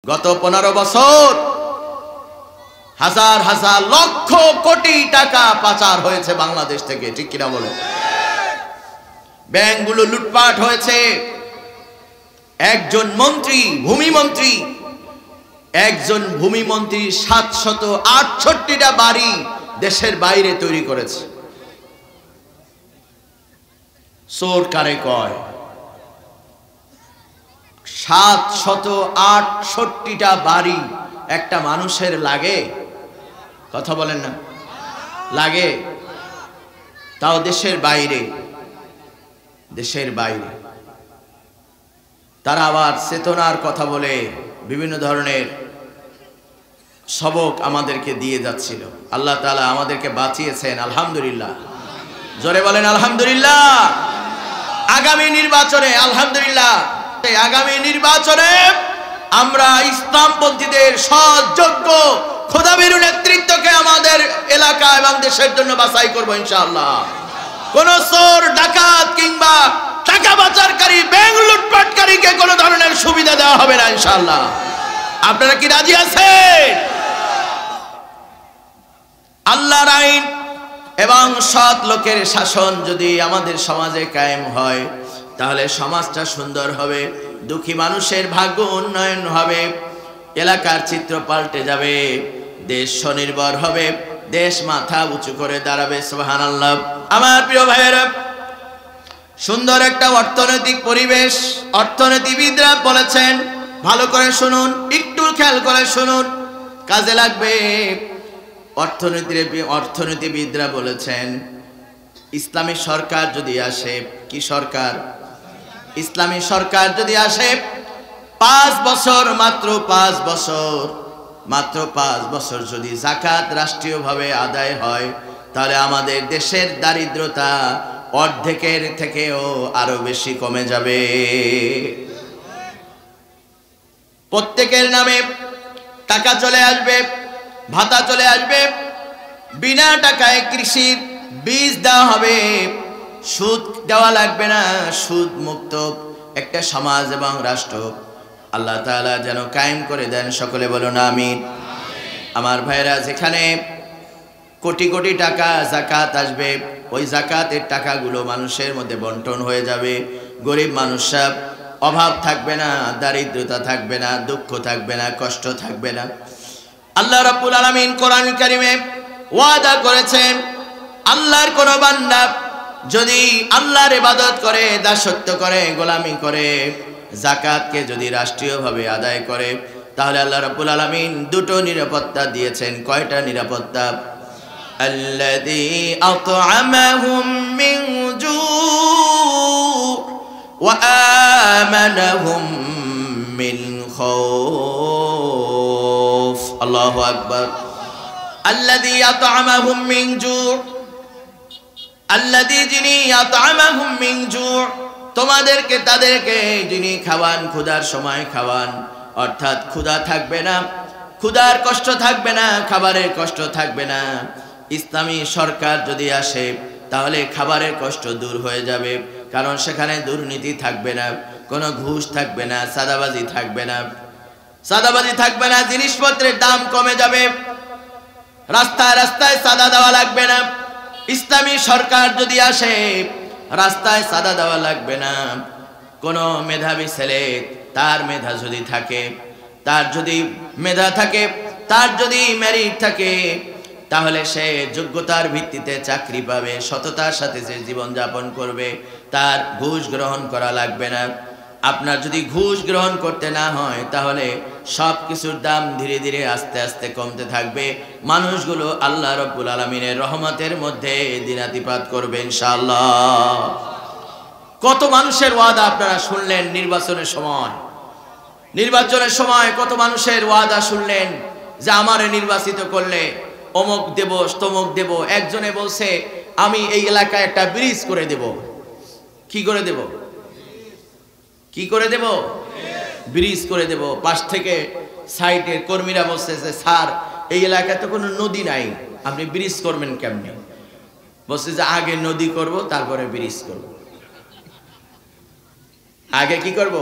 গত 15 বছর হাজার হাজার লক্ষ কোটি টাকা পাচার হয়েছে বাংলাদেশ থেকে, ঠিক কিনা বলো? ব্যাংকগুলো লুটপাট হয়েছে। একজন ভূমিমন্ত্রী 768টা বাড়ি দেশের বাইরে তৈরি করেছে। চোর কারে কয়? 768টা বাড়ি একটা মানুষের লাগে? কথা বলেন না, লাগে? তাও দেশের বাইরে। তারা আবার চেতনার কথা বলে বিভিন্ন ধরনের সবক আমাদেরকে দিয়ে যাচ্ছিল। আল্লাহ তাআলা আমাদেরকে বাঁচিয়েছেন, আলহামদুলিল্লাহ। জোরে বলেন আলহামদুলিল্লাহ। আগামী নির্বাচনে আলহামদুলিল্লাহ, আগামী নির্বাচনে আমরা ইসলামপন্থীদের সৎযোগ্য খোদাভীরু নেতৃত্বকে আমাদের এলাকা এবং দেশের জন্য বাছাই করব ইনশাআল্লাহ। কোন চোর, ডাকাত কিংবা টাকা পাচারকারী, ব্যাংক লুটপাটকারীকে কোনো ধরনের সুবিধা দেওয়া হবে না ইনশাআল্লাহ। আপনারা কি রাজি আছেন? আল্লাহর আইন এবং সৎ লোকের শাসন যদি আমাদের সমাজে কায়েম হয়, তাহলে সমাজটা সুন্দর হবে, দুঃখী মানুষের ভাগ্য উন্নয়ন হবে, এলাকার চিত্র পাল্টে যাবে, দেশ স্বনির্ভর হবে, দেশ মাথা উঁচু করে দাঁড়াবে। সুবহানাল্লাহ। আমার প্রিয় ভাইয়েরা, সুন্দর একটা অর্থনৈতিক পরিবেশ অর্থনীতিবিদরা বলেছেন, ভালো করে শুনুন, একটু খেয়াল করে শুনুন, কাজে লাগবে। অর্থনীতিবিদরা বলেছেন, ইসলামী সরকার যদি আসে, কি সরকার? ইসলামী সরকার যদি আসে, 5 বছর, মাত্র 5 বছর যদি যাকাত রাষ্ট্রীয়ভাবে আদায় হয়, তাহলে আমাদের দেশের দারিদ্রতা অর্ধেকের থেকেও আরো বেশি কমে যাবে। প্রত্যেকের নামে টাকা চলে আসবে, ভাতা চলে আসবে, বিনা টাকায় কৃষির বীজ দেওয়া হবে, সুদ দেওয়া লাগবে না, সুদ মুক্ত একটা সমাজ এবং রাষ্ট্র আল্লাহ তাআলা যেন কায়েম করে দেন। সকলে বলুন আমিন। আমার ভাইরা, যেখানে কোটি কোটি টাকা যাকাত আসবে, ওই যাকাতের টাকাগুলো মানুষের মধ্যে বন্টন হয়ে যাবে। গরিব মানুষরা অভাব থাকবে না, দারিদ্রতা থাকবে না, দুঃখ থাকবে না, কষ্ট থাকবে না। আল্লাহ রাব্বুল আলামিন কোরআন কারীমে ওয়াদা করেছেন, আল্লাহর কোন বান্দা যদি আল্লাহর ইবাদত করে, দাসত্ব করে, গোলামি করে, যাকাতকে যদি রাষ্ট্রীয়ভাবে আদায় করে, তাহলে আল্লাহ রাব্বুল আলামিন দুটো নিরাপত্তা দিয়েছেন। কয়টা নিরাপত্তা? আল্লাযী আত'আমাহুম মিন জু' ওয়া আমানাহুম মিন খাউফ। আল্লাহু আকবার। আল্লাযী আত'আমাহুম মিন জু', আল্লাযী যিনি আত'আমাহুম মিন জু', তোমাদেরকে তাদেরকে যিনি খাওয়ান, ক্ষুধার সময় খাওয়ান, অর্থাৎ ক্ষুধা থাকবে না, ক্ষুধার কষ্ট থাকবে না, খাবারের কষ্ট থাকবে না। ইসলামী সরকার যদি আসে, তাহলে খাবারের কষ্ট দূর হয়ে যাবে, কারণ সেখানে দুর্নীতি থাকবে না, কোনো ঘুষ থাকবে না, সাদাবাজি থাকবে না, জিনিসপত্রের দাম কমে যাবে, রাস্তায় রাস্তায় সাদা দেওয়া লাগবে না। ইসলামী সরকার যদি আসে, রাস্তায় সাদা দেওয়া লাগবে না। কোনো মেধাবী ছেলে, তার মেধা যদি থাকে, তার যদি মেরিট থাকে, তাহলে সে যোগ্যতার ভিত্তিতে চাকরি পাবে, সততার সাথে সে জীবনযাপন করবে, তার ঘুষ গ্রহণ করা লাগবে না। আপনার যদি ঘুষ গ্রহণ করতে না হয়, তাহলে সব কিছুর দাম ধীরে ধীরে আস্তে আস্তে কমতে থাকবে। মানুষগুলো আল্লাহ রাব্বুল আলামিনের রহমতের মধ্যে দিনাতিপাত করবে ইনশাআল্লাহ। কত মানুষের ওয়াদা আপনারা শুনলেন নির্বাচনের সময় কত মানুষের ওয়াদা শুনলেন যে আমারে নির্বাচিত করলে অমুক দেব, তমুক দেব। একজনে বলছে, আমি এই এলাকায় একটা ব্রিজ করে দেব। কি করে দেব? ব্রিজ করে দেব। পাশ থেকে সাইডের কর্মীরা বলছে যে, স্যার, এই এলাকায় তো কোনো নদী নাই, আপনি ব্রিজ করবেন কেমনে? বলছে যে, আগে নদী করব, তারপরে ব্রিজ করব। আগে কি করব?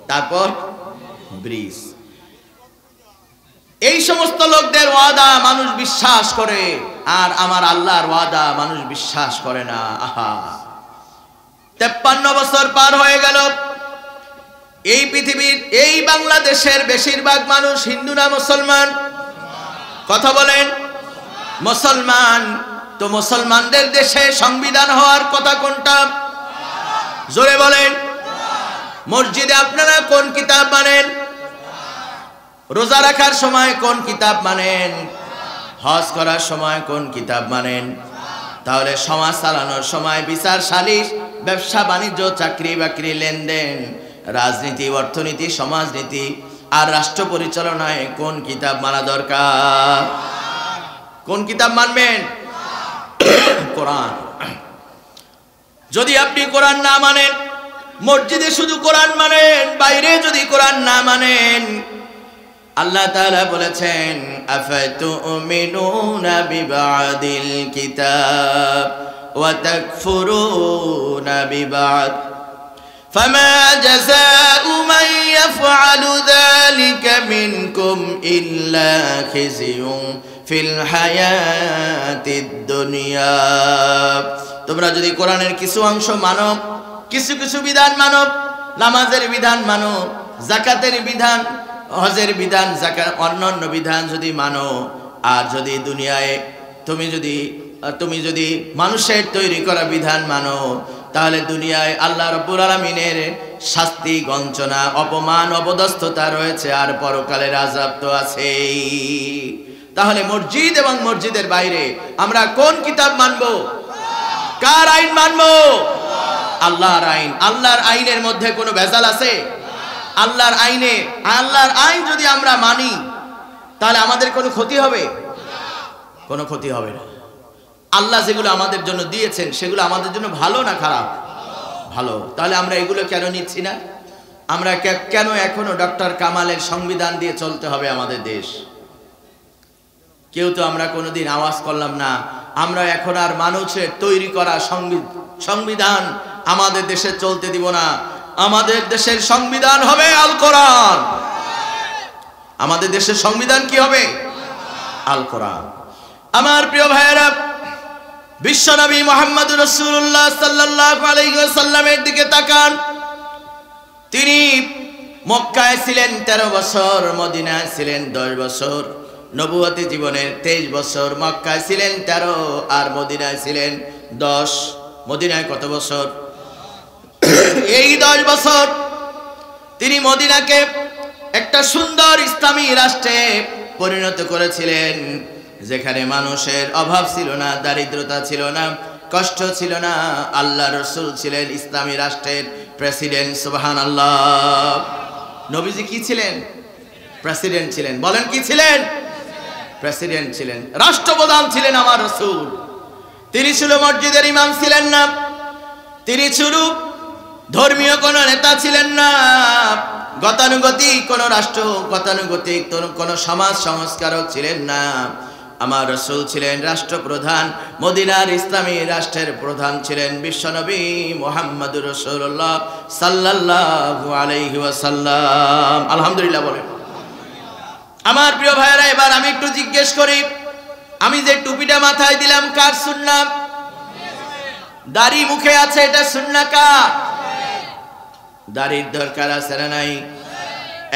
তারপর ব্রিজ। এই সমস্ত লোকদের ওয়াদা মানুষ বিশ্বাস করে, আর আমার আল্লাহর ওয়াদা মানুষ বিশ্বাস করে না। আহা, 53 বছর পার হয়ে গেল। এই পৃথিবীর, এই বাংলাদেশের বেশিরভাগ মানুষ হিন্দু না মুসলমান? কথা বলেন। মুসলমান। তো মুসলমানদের দেশে সংবিধান হওয়ার কথা কোনটা? জোরে বলেন। মসজিদে আপনারা কোন কিতাব মানেন? রোজা রাখার সময় কোন কিতাব মানেন? হজ করার সময় কোন কিতাব মানেন? তাহলে সমাজ চালানোর সময় বিচার সালিশ, ব্যবসা বাণিজ্য, চাকরি বাকরি, লেনদেন, রাজনীতি, অর্থনীতি, সমাজনীতি আর রাষ্ট্র পরিচালনায় কোন কিতাব মানা দরকার? কোন কিতাব মানবেন? কোরআন। যদি আপনি কোরআন না মানেন, মসজিদে শুধু কোরআন মানেন, বাইরে যদি কোরআন না মানেন, আল্লাহ তাআলা বলেছেন আফাতুমিনুনা বিবাদিল কিতাব ওয়া তাকফুরুনা বিবাদ ফামা জাযাউ মান ইয়াফআলু যালিকা মিনকুম ইল্লা খিজিয়ুন ফিল হায়াতিদ দুনিয়া। তোমরা যদি কোরআনের কিছু অংশ মানো, কিছু কিছু বিধান মানো, নামাজের বিধান মানো, যাকাতের বিধান, হজের বিধান, যাকাত, অন্যান্য বিধান যদি মানো, আর যদি দুনিয়ায় তুমি যদি মানুষের তৈরি করা বিধান মানো, তাহলে দুনিয়ায় আল্লাহ রাব্বুল আলামিনের শাস্তি, গঞ্জনা, অপমান, অপদস্থতা রয়েছে, আর পরকালের আযাব তো আছেই। তাহলে মসজিদ এবং মসজিদের বাইরে আমরা কোন কিতাব মানবো? কার আইন মানবো? আল্লাহর আইন। আল্লাহর আইনের মধ্যে কোনো ভেজাল আছে? আল্লাহর আইন যদি আমরা মানি, তাহলে আমাদের কোনো ক্ষতি হবে? কোনো ক্ষতি হবে না। আল্লাহ যেগুলো আমাদের জন্য দিয়েছেন সেগুলো আমাদের জন্য ভালো না খারাপ? ভালো। তাহলে আমরা এগুলো কেন নিচ্ছি না? আমরা কেন এখনো ডক্টর কামালের সংবিধান দিয়ে চলতে হবে আমাদের দেশ? কেউ তো আমরা কোনোদিন আওয়াজ করলাম না আমরা এখন আর মানুষের তৈরি করা সংবিধান আমাদের দেশে চলতে দিব না। আমাদের দেশের সংবিধান হবে আল কোরআন। আমাদের দেশের সংবিধান কি হবে? আল কোরআন। আমার প্রিয় ভাইয়েরা, বিশ্বনবী মুহাম্মদুর রাসূলুল্লাহ সাল্লাল্লাহু আলাইহি ওয়াসাল্লামের দিকে তাকান। তিনি মক্কায় ছিলেন 13 বছর, মদিনায় ছিলেন 10 বছর। নবুয়তি জীবনের 23 বছর। মক্কায় ছিলেন 13 আর মদিনায় ছিলেন 10। মদিনায় কত বছর? এই 10 বছর তিনি মদিনাকে একটা সুন্দর ইসলামী রাষ্ট্রে পরিণত করেছিলেন, যেখানে মানুষের অভাব ছিল না, দারিদ্রতা ছিল না, কষ্ট ছিল না। আল্লাহ রাসূল ছিলেন ইসলামী রাষ্ট্রের প্রেসিডেন্ট। সুবহানাল্লাহ। নবীজি কি ছিলেন? প্রেসিডেন্ট ছিলেন। বলেন কি ছিলেন? প্রেসিডেন্ট ছিলেন, রাষ্ট্রপ্রধান ছিলেন আমার রাসূল। তিনি ছিল মসজিদের ইমাম ছিলেন না, তিনি ছিল ধর্মীয় কোন নেতা ছিলেন না, গতানুগতিক কোন রাষ্ট্র, গতানুগতিক কোন সমাজ সংস্কারক ছিলেন না। আমার রাসূল ছিলেন রাষ্ট্রপ্রধান, মদিনার ইসলামী রাষ্ট্রের প্রধান ছিলেন বিশ্বনবী মুহাম্মদুর রাসূলুল্লাহ সাল্লাল্লাহু আলাইহি ওয়াসাল্লাম। আলহামদুলিল্লাহ বলেন। আমার প্রিয় ভাইয়েরা, এবার আমি একটু জিজ্ঞেস করি, আমি যে টুপিটা মাথায় দিলাম কার সুন্নাহ? দাড়ি মুখে আছে, এটা সুন্নাহ কার? দাড়ির দরকার আছে না নাই?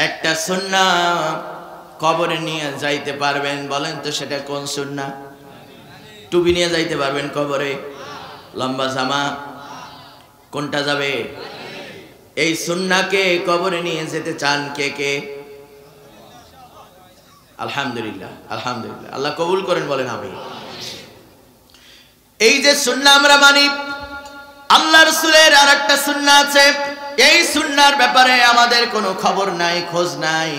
একটা সুন্নাহ কবরে নিয়ে যাইতে পারবেন, বলেন তো সেটা কোন সুন্নাহ? টুপি নিয়ে যাইতে পারবেন কবরে? লম্বা জামা কোনটা যাবে? এই সুন্নাহকে কবরে নিয়ে যেতে চান কে কে? আলহামদুলিল্লাহ, আলহামদুলিল্লাহ, আল্লাহ কবুল করেন, বলেন আমিন। এই যে সুন্নাহ আমরা মানি, আল্লাহ রাসূলের আরেকটা সুন্নাহ আছে। এই সুন্নাহর ব্যাপারে আমাদের কোনো খবর নাই, খোঁজ নাই,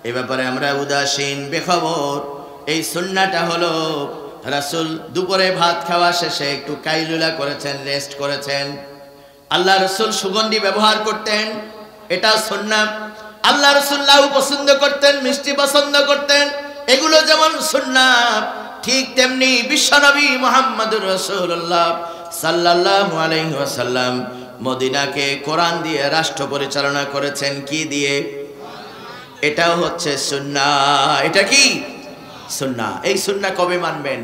এ ব্যাপারে আমরা উদাসীন, বেখবর। এই সুন্নাহটা হলো রাসূল দুপুরে ভাত খাওয়া শেষে একটু কাইলুলা করেছেন, রেস্ট করেছেন। আল্লাহ রাসূল সুগন্ধি ব্যবহার করতেন, এটা সুন্নাহ। আল্লাহ রাসূল লাউ পছন্দ করতেন, মিষ্টি পছন্দ করতেন, এগুলো যেমন সুন্নাহ, ঠিক তেমনি বিশ্বনবী মুহাম্মদুর রাসূলুল্লাহ সাল্লাল্লাহু আলাইহি ওয়াসাল্লাম মদিনাকে কোরআন দিয়ে রাষ্ট্র পরিচালনা করেছেন। কি দিয়ে? এটাও হচ্ছে সুন্নাহ। এটা কি সুন্নাহ? এই সুন্নাহ কবে মানবেন?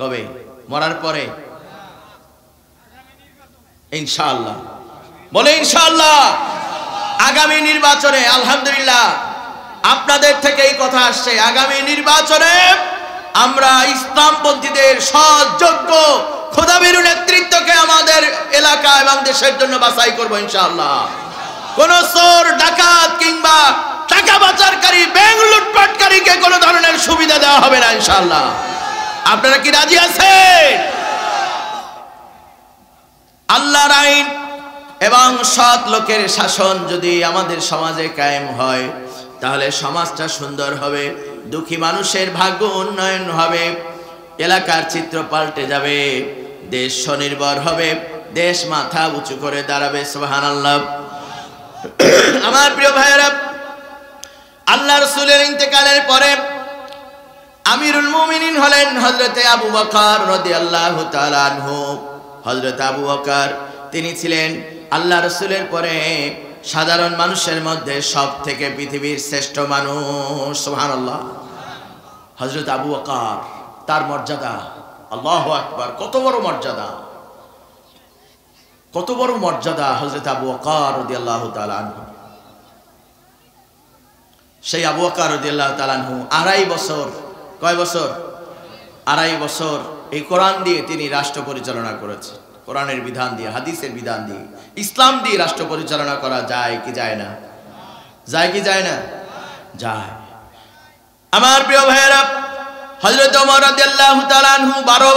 কবে? মরার পরে ইনশাআল্লাহ। বলে ইনশাআল্লাহ। আগামী নির্বাচনে আলহামদুলিল্লাহ আপনাদের থেকে এই কথা আসছে, আগামী নির্বাচনে আমরা ইসলামপন্থীদের সৎযোগ্য খোদাভীরু নেতৃত্বকে আমাদের এলাকা এবং দেশের জন্য বাছাই করব ইনশাআল্লাহ। কোন চোর ডাকাত কিংবা টাকা পাচারকারী ব্যাংক লুটপাটকারীকে কোনো ধরনের সুবিধা দেওয়া হবে না ইনশাআল্লাহ। আপনারা কি রাজি আছেন? আল্লাহর আইন এবং সৎ লোকের শাসন যদি আমাদের সমাজে কায়েম হয় তাহলে সমাজটা সুন্দর হবে, দুঃখী মানুষের ভাগ্য উন্নয়ন হবে, এলাকার চিত্র পাল্টে যাবে, দেশ স্বনির্ভর হবে, দেশ মাথা উঁচু করে দাঁড়াবে। সুবহানাল্লাহ। আমার প্রিয় ভাইয়েরা, আল্লাহ রাসূলের ইন্তেকালের পরে আমিরুল মুমিনিন হলেন হযরতে আবু বকর রাদিয়াল্লাহু তাআলা আনহু। হযরত আবু বকর তিনি ছিলেন আল্লাহ রাসূলের পরে সাধারণ মানুষের মধ্যে সবথেকে পৃথিবীর শ্রেষ্ঠ মানুষ। সুবহানাল্লাহ। হযরত আবু বকর, তার মর্যাদা, আল্লাহু আকবার, কত বড় মর্যাদা, কত বড় মর্যাদা হযরত আবু বকর রাদিয়াল্লাহু তাআলা আনহু। সেই আবু বকর রাদিয়াল্লাহু তাআলা আনহু 2.5 বছর, কয় বছর? 2.5 বছর এই কোরআন দিয়ে তিনি রাষ্ট্র পরিচালনা করেছেন। কোরআনের বিধান দিয়ে, হাদিসের বিধান দিয়ে, ইসলাম দিয়ে রাষ্ট্র পরিচালনা করা যায় কি যায় না? যায় কি যায় না? যায়। আমার প্রিয় ভাইয়েরা, হযরত ওমর রাদিয়াল্লাহু তাআলা আনহু 12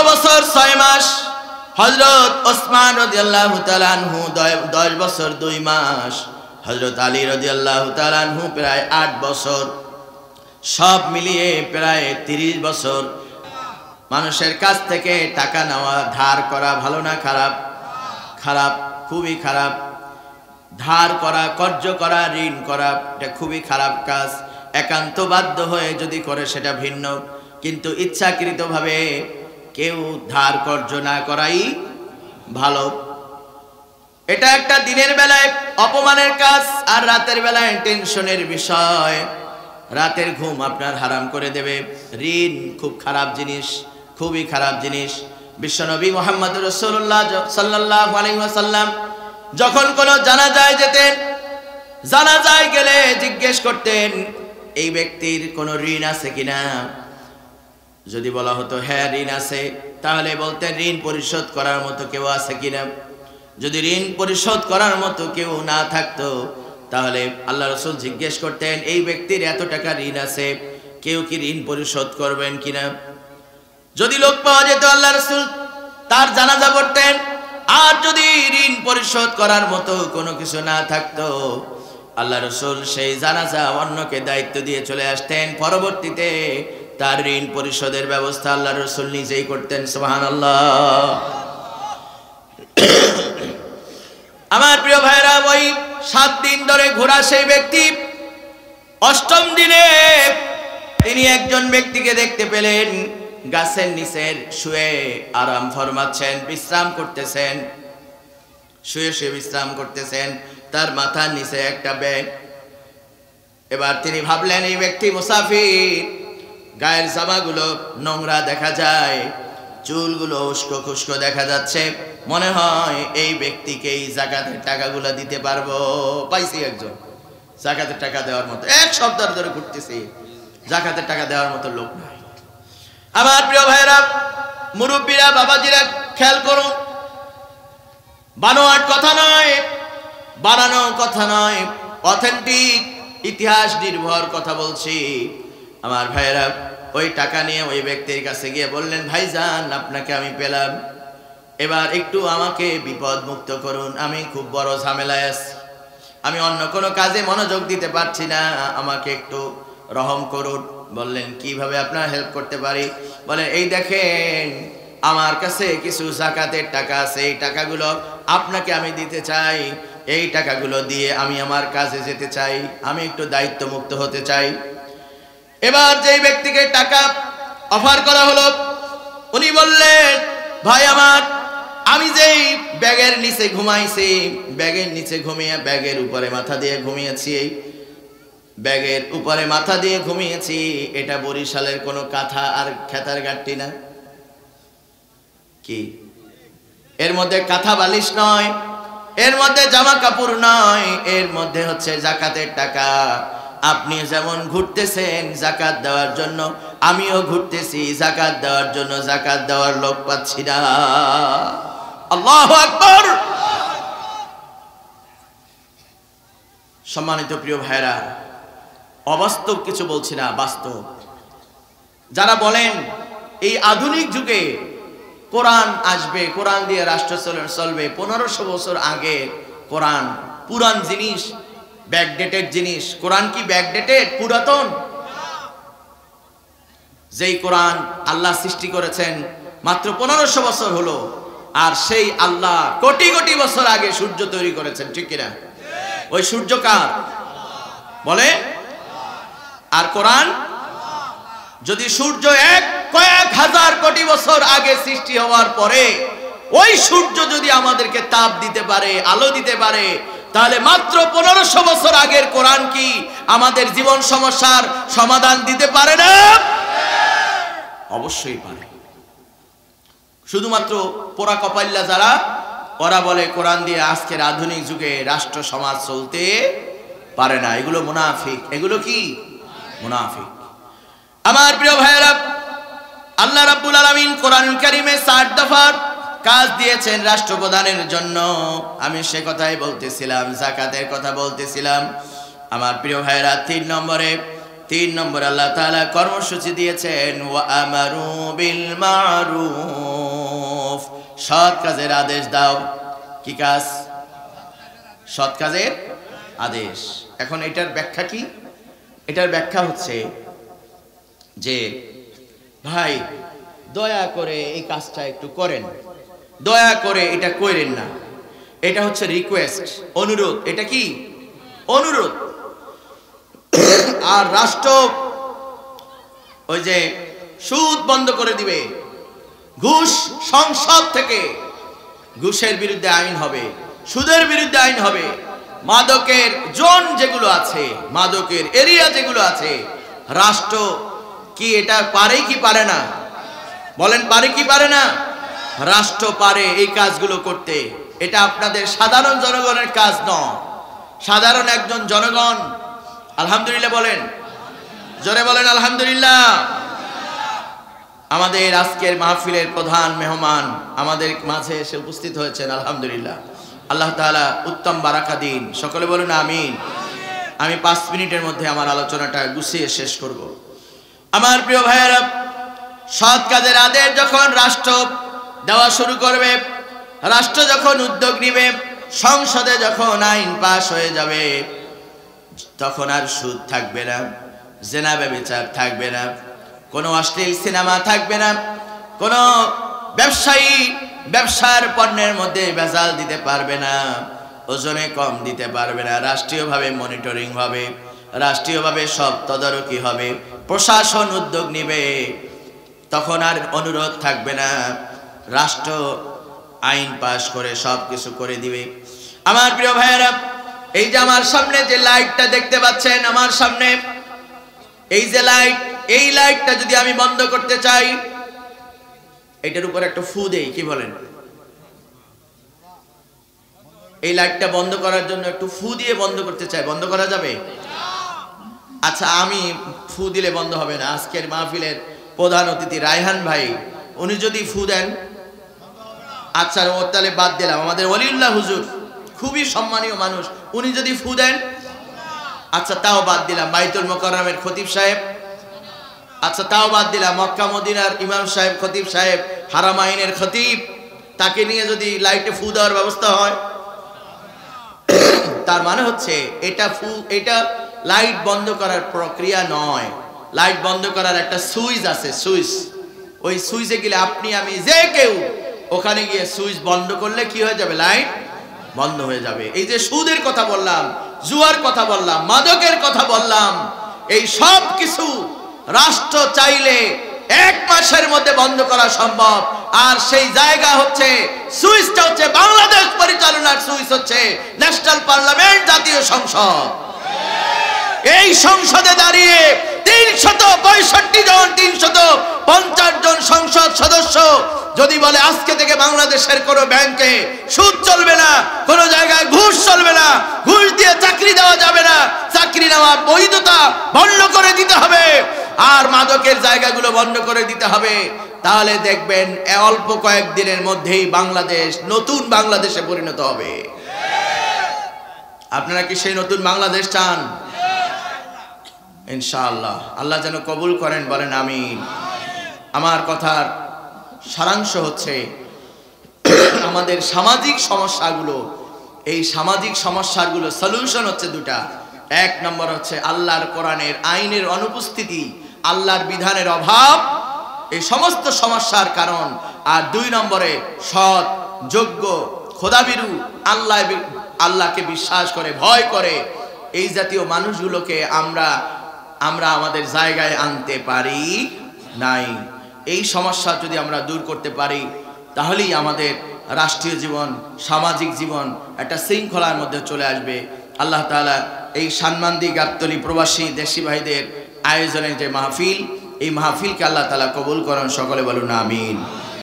বছর 6 মাস, হযরত ওসমান রাদিয়াল্লাহু তাআলা আনহু 10 বছর 2 মাস, হযরত আলী রাদিয়াল্লাহু তাআলা আনহু প্রায় 8 বছর, সব মিলিয়ে প্রায় 30 বছর। মানুষের কাছ থেকে টাকা নেওয়া, ধার করা ভালো না খারাপ? খারাপ, খুবই খারাপ। ধার করা, কর্জ করা, ঋণ করা এটা খুবই খারাপ কাজ। একান্ত বাধ্য হয়ে যদি করে সেটা ভিন্ন, কিন্তু ইচ্ছাকৃতভাবে কেউ ধার কর্জ না করাই ভালো। এটা একটা দিনের বেলায় অপমানের কাজ, আর রাতের বেলায় টেনশনের বিষয়। রাতের ঘুম আপনার হারাম করে দেবে। ঋণ খুব খারাপ জিনিস, খুবই খারাপ জিনিস। বিশ্বনবী মুহাম্মদ রাসূলুল্লাহ সাল্লাল্লাহু আলাইহি ওয়াসাল্লাম যখন কোনো জানাজায় যেতেন, জানাজায় গেলে জিজ্ঞেস করতেন এই ব্যক্তির কোনো ঋণ আছে কিনা। যদি বলা হতো হ্যাঁ ঋণ আছে, তাহলে বলতেন ঋণ পরিশোধ করার মতো কেউ আছে কিনা। যদি ঋণ পরিশোধ করার মতো কেউ না থাকতো, তাহলে আল্লাহ রাসূল জিজ্ঞেস করতেন এই ব্যক্তির এত টাকা ঋণ আছে, কেউ কি ঋণ পরিশোধ করবেন কিনা। যদি লোক পাওয়া যেত, আল্লাহ রাসূল তার জানাজা পড়তেন। আর যদি ঋণ পরিশোধ করার মতো কোনো কিছু না থাকতো, আল্লাহ রাসূল সেই জানাজা অন্যকে দায়িত্ব দিয়ে চলে আসতেন। পরবর্তীতে তার ঋণ পরিশোধের ব্যবস্থা আল্লাহ রাসূল নিজেই করতেন। সুবহানাল্লাহ। আমার প্রিয় ভাইরা, ওই 7 দিন ধরে ঘোরা সেই ব্যক্তি 8ম দিনে তিনি একজন ব্যক্তিকে দেখতে পেলেন গাছের নিচে শুয়ে আরাম ফরমাচ্ছেন, বিশ্রাম করতেছেন, শুয়ে শুয়ে বিশ্রাম করতেছেন, তার মাথার নিচে একটা ব্যাগ। এবার তিনি ভাবলেন এই ব্যক্তি মুসাফির, গায়ের জামাগুলো নোংরা দেখা যায়, চুলগুলো উস্কো খুস্কো দেখা যাচ্ছে, মনে হয় এই ব্যক্তিকে এই যাকাতের টাকাগুলো দিতে পারবো। পাইছি একজন যাকাতের টাকা দেওয়ার মতো, 1 সপ্তাহ ধরে ঘুরতেছি, যাকাতের টাকা দেওয়ার মতো লোক নাই। আমার প্রিয় ভাইরা, মুরব্বীরা, বাবাজিরা, খেয়াল করুন, বানোয়াট কথা নয়, বানানো কথা নয়, অথেন্টিক ইতিহাস নির্ভর কথা বলছি। আমার ভাইরা ওই টাকা নিয়ে ওই ব্যক্তির কাছে গিয়ে বললেন, ভাইজান আপনাকে আমি পেলাম, এবার একটু আমাকে বিপদ মুক্ত করুন, আমি খুব বড় ঝামেলায় আছি, আমি অন্য কোনো কাজে মনোযোগ দিতে পারছি না, আমাকে একটু রহম করুন। বললেন কিভাবে আপনার হেল্প করতে পারি? বলে এই দেখেন আমার কাছে কিছু যাকাতের টাকা আছে, এই টাকাগুলো আপনাকে আমি দিতে চাই, এই টাকাগুলো দিয়ে আমি আমার কাজে যেতে চাই, আমি একটু দায়িত্ব মুক্ত হতে চাই। এবার যেই ব্যক্তিকে টাকা অফার করা হলো, উনি বললেন ভাই আমার আমি যেই ব্যাগের নিচে ঘুমাইছি, ব্যাগের নিচে ঘুমিয়ে ব্যাগের উপরে মাথা দিয়ে ঘুমিয়েছি, ব্যাগের উপরে মাথা দিয়ে ঘুমিয়েছি, এটা বরিশালের কোনো কাঁথা আর খেতার গাট্টি না কি? এর মধ্যে কাঁথা বালিশ নয়, এর মধ্যে জামা কাপড় নয়, এর মধ্যে হচ্ছে যাকাতের টাকা। আপনি যেমন ঘুরতেছেন যাকাত দেওয়ার জন্য, আমিও ঘুরতেছি যাকাত দেওয়ার জন্য, যাকাত দেওয়ার লোক পাচ্ছি না। আল্লাহু আকবার। সম্মানিত প্রিয় ভাইরা, অবাস্তব কিছু বলছি না, বাস্তব। যারা বলেন এই আধুনিক যুগে কোরআন আসবে, কোরআন দিয়ে রাষ্ট্র চলবে, 1500 বছর আগে কোরআন পুরান জিনিস, ব্যাকডেটেড জিনিস। কোরআন কি ব্যাকডেটেড, পুরাতন? যেই কোরআন আল্লাহ সৃষ্টি করেছেন মাত্র 1500 বছর হলো, আর সেই আল্লাহ কোটি কোটি বছর আগে সূর্য তৈরি করেছেন, ঠিক কিনা? ওই সূর্য কার বলে? আর কোরআন? যদি সূর্য কয়েক হাজার কোটি বছর আগে সৃষ্টি হওয়ার পরে ওই সূর্য যদি আমাদেরকে তাপ দিতে পারে, আলো দিতে পারে, তাহলে মাত্র 1500 বছর আগের কোরআন কি আমাদের জীবন সমস্যার সমাধান দিতে পারে না? অবশ্যই পারে। শুধুমাত্র পোড়া কপাল্লা যারা, ওরা বলে কোরআন দিয়ে আজকের আধুনিক যুগে রাষ্ট্র সমাজ চলতে পারে না, এগুলো মুনাফিক। এগুলো কি? মুনাফিক। আমার প্রিয় ভাইয়েরা, আল্লাহ রাব্বুল আলামিন কোরআনুল কারীমে 60 দফার কাজ দিয়েছেন রাষ্ট্রপ্রধানের জন্য। আমি সে কথাই বলতেছিলাম, যাকাতের কথা বলতেছিলাম। আমার প্রিয় ভাইয়েরা, 3 নম্বরে আল্লাহ তাআলা কর্মসূচি দিয়েছেন, ওয়া আমারু বিল মারুফ, সৎ কাজের আদেশ দাও। কি কাজ? সৎ কাজের আদেশ। এখন এটার ব্যাখ্যা কি? এটার ব্যাখ্যা হচ্ছে যে ভাই দয়া করে এই কাজটা একটু করেন, দয়া করে এটা করেন না। এটা হচ্ছে রিকোয়েস্ট, অনুরোধ। এটা কি? অনুরোধ। আর রাষ্ট্র ওই যে সুদ বন্ধ করে দিবে, ঘুষ, সংসদ থেকে ঘুষের বিরুদ্ধে আইন হবে, সুদের বিরুদ্ধে আইন হবে, মাদকের জোন যেগুলো আছে, মাদকের এরিয়া যেগুলো আছে, রাষ্ট্র কি এটা পারে কি পারে না? বলেন, পারে কি পারে না? রাষ্ট্র পারে এই কাজগুলো করতে। এটা আপনাদের সাধারণ জনগণের কাজ নয়। সাধারণ একজন জনগণ আলহামদুলিল্লাহ বলেন, জোরে বলেন আলহামদুলিল্লাহ। আমাদের আজকের মাহফিলের প্রধান মেহমান আমাদের মাঝে এসে উপস্থিত হয়েছেন, আলহামদুলিল্লাহ। আল্লাহ তাআলা উত্তম বারাকা দিন, সকলে বলুন আমিন। আমি 5 মিনিটের মধ্যে আমার আলোচনাটা গুছিয়ে শেষ করব। আমার প্রিয় ভাইয়েরা, সৎ কাজের আদেশ যখন রাষ্ট্র দেওয়া শুরু করবে, রাষ্ট্র যখন উদ্যোগ নিবে, সংসদে যখন আইন পাস হয়ে যাবে, তখন আর সুদ থাকবে না, জেনা ব্যভিচার থাকবে না, কোনো অশ্লীল সিনেমা থাকবে না, কোনো ব্যবসায়ী ব্যবসার পণ্যের মধ্যে ভেজাল দিতে পারবে না, ওজনে কম দিতে পারবে না। রাষ্ট্রীয়ভাবে মনিটরিং হবে, রাষ্ট্রীয়ভাবে সব তদারকি হবে, প্রশাসন উদ্যোগ নিবে, তখন আর অনুরোধ থাকবে না, রাষ্ট্র আইন পাশ করে সব কিছু করে দিবে। আমার প্রিয় ভাইয়েরা, এই যে আমার সামনে যে লাইটটা দেখতে পাচ্ছেন, আমার সামনে এই যে লাইট, এই লাইটটা যদি আমি বন্ধ করতে চাই, এটার উপর একটা ফু দেই, কি বলেন? এই লাইটটা বন্ধ করার জন্য একটু ফু দিয়ে বন্ধ করতে চাই, বন্ধ করা যাবে? আচ্ছা, আমি ফু দিলে বন্ধ হবে না। আজকের মাহফিলের প্রধান অতিথি রায়হান ভাই, উনি যদি ফু দেন, আচ্ছা ও তাহলে বাদ দিলাম। আমাদের ওলিউল্লাহ হুজুর খুবই সম্মানীয় মানুষ, উনি যদি ফু দেন, আচ্ছা তাও বাদ দিলাম। বাইতুল মুকাররমের খতিব সাহেব, আচ্ছা তাও বাদ দিলাম। মক্কা মদিনার ইমাম সাহেব, খতিব সাহেব, হারামাইনের খতিব, তাকে নিয়ে যদি লাইটে ফু দেওয়ার ব্যবস্থা হয়, তার মানে হচ্ছে এটা লাইট বন্ধ করার প্রক্রিয়া নয়। লাইট বন্ধ করার একটা সুইচ আছে, সুইচ। ওই সুইচে গেলে আপনি আমি যে কেউ ওখানে গিয়ে সুইচ বন্ধ করলে কি হয়ে যাবে? লাইট বন্ধ হয়ে যাবে। এই যে সুদের কথা বললাম, জুয়ার কথা বললাম, মাদকের কথা বললাম, এই সব কিছু রাষ্ট্র চাইলে 1 মাসের মধ্যে বন্ধ করা সম্ভব। আর সেই জায়গা হচ্ছে, সুইচটা হচ্ছে বাংলাদেশ পরিচালনার সুইচ হচ্ছে ন্যাশনাল পার্লামেন্ট, জাতীয় সংসদ। এই সংসদে দাঁড়িয়ে 365 জন 350 জন সংসদ সদস্য যদি বলে আজকে থেকে বাংলাদেশের কোনো ব্যাংকে সুদ চলবে না, কোনো জায়গায় ঘুষ চলবে না, ঘুষ দিয়ে চাকরি দেওয়া যাবে না, চাকরি নেওয়ার বৈধতা বন্ধ করে দিতে হবে, আর মাদকের জায়গাগুলো বন্ধ করে দিতে হবে, তাহলে দেখবেন অল্প কয়েকদিনের মধ্যেই বাংলাদেশ নতুন বাংলাদেশে পরিণত হবে। আপনারা কি সেই নতুন বাংলাদেশ চান? ইনশাআল্লাহ আল্লাহ যেন কবুল করেন, বলেন আমিন। আমার কথার সারাংশ হচ্ছে, আমাদের সামাজিক সমস্যাগুলো, এই সামাজিক সমস্যাগুলো সলিউশন হচ্ছে দুটা। 1 নম্বর হচ্ছে আল্লাহর কোরআনের আইনের অনুপস্থিতি, আল্লাহর বিধানের অভাব, এই সমস্ত সমস্যার কারণ। আর 2 নম্বরে সৎ, যোগ্য, খোদাভীরু, আল্লাহকে বিশ্বাস করে, ভয় করে এই জাতীয় মানুষগুলোকে আমরা আমাদের জায়গায় আনতে পারি নাই। এই সমস্যা যদি আমরা দূর করতে পারি, তাহলেই আমাদের রাষ্ট্রীয় জীবন, সামাজিক জীবন একটা শৃঙ্খলার মধ্যে চলে আসবে। আল্লাহ তাআলা এই সানমান্দি গাবতলী প্রবাসী দেশি ভাইদের আয়োজনের যে মাহফিল, এই মাহফিলকে আল্লাহ তাআলা কবুল করেন, সকলে বলুন আমিন।